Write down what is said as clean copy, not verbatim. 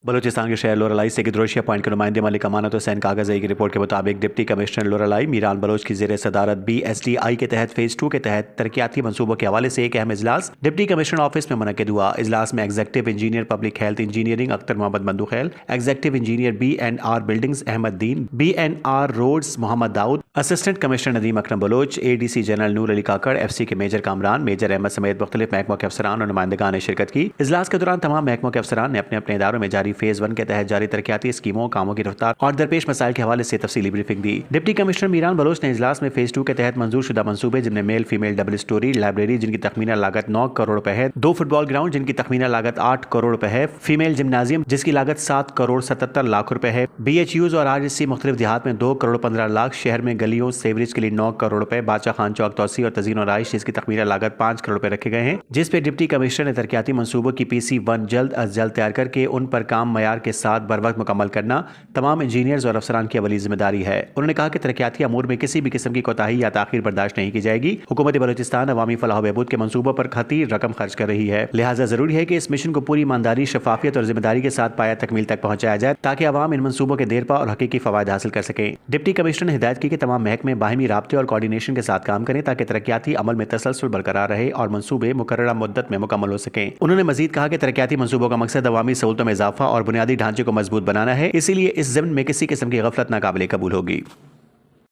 बलूचिस्तान के शहर लोरालाई से गिद्रोशिया पॉइंट के नुमाइंदे मलिक अमानत हुसैन कागज़ई की रिपोर्ट के मुताबिक डिप्टी कमिश्नर लोरालाई मीरान बलोच की ज़ेर सदारत BSDI के तहत फेज़ 2 के तहत तरक्याती मनसूबों के हवाले से एक अहम इजलास डिप्टी कमिश्नर ऑफिस में मुनक्किद हुआ। इजलास में executive engineer public health engineering Akhtar Mohammad Mandokhail, executive engineer BNR buildings Ahmed Deen, BNR roads Mohammad Dawood, assistant commissioner Nadeem Akram Baloch, ADC general Noor Ali Kakar, FC के मेजर कामरान, मेजर अहमद समेत मुख्तलिफ महकमों के अफसरान और नुमाइंदगान ने शिरकत की। इजलास के दौरान तमाम महकमों के अफसरान ने अपने अपने इदारों में जारी फेज़ 1 के तहत जारी तरक्याती स्कीमों, कामों की रफ्तार और दरपेश मसाइल के हवाले से तफसीली ब्रीफिंग दी। डिप्टी कमिश्नर मीरान बलोच ने इजलास में फेज़ 2 के तहत मंजूर शुदा मंसूबे जिनमें male female double storey library जिनकी तखमीना लागत 9 करोड़ रुपए है, 2 फुटबॉल ग्राउंड जिनकी तखमीना लागत 8 करोड़ रुपए है, फीमेल जिम्नाजियम जिसकी लागत 7 करोड़ 77 लाख रुपए है, BHUs और RSC मुख्तलिफ देहात में 2 करोड़ 15 लाख, शहर में गलियों सेवरेज के लिए 9 करोड़ रुपए, बादशाह खान चौक तोसी और तजीन और आइश जिसकी तखमीना लागत 5 करोड़ रुपए रखे गए हैं, जिस पे डिप्टी कमिश्नर ने तरक्याती मंसूबों की PC1 जल्द अज जल्द तैयार करके उन पर काम मयार के साथ बर वक्त मुकम्मल करना तमाम इंजीनियर्स और अफसरान की अवली जिम्मेदारी है। उन्होंने कहा कि तरक्याती अमूर में किसी भी किस्म की कोताही या ताखीर बर्दाश्त नहीं की जाएगी। हुकूमत बलूचिस्तान अवामी फलाह बहबूद के मंसूबों पर खतीर रकम खर्च कर रही है, लिहाजा जरूरी है कि इस मिशन को पूरी ईमानदारी, शफाफियत और जिम्मेदारी के साथ पाया तकमील तक पहुंचाया जाए ताकि अवाम इन मंसूबों के देरपा और हकीकी फवायद हासिल कर सकें। डिप्टी कमिश्नर ने हिदायत की कि तमाम महकमे बाहिमी राब्ते और कोऑर्डिनेशन के साथ काम करें ताकि तरक्याती अमल में तसलसल बरकरार रहे और मंसूबे मुकर्ररा मुद्दत में मुकम्मल हो सकें। उन्होंने मजीद कहा कि तरक्याती मंसूबों का मकसद अवामी सहूलतों में इजाफा और बुनियादी ढांचे को मजबूत बनाना है, इसीलिए इस ज़मीन में किसी किस्म की गफलत नाकाबिले कबूल होगी।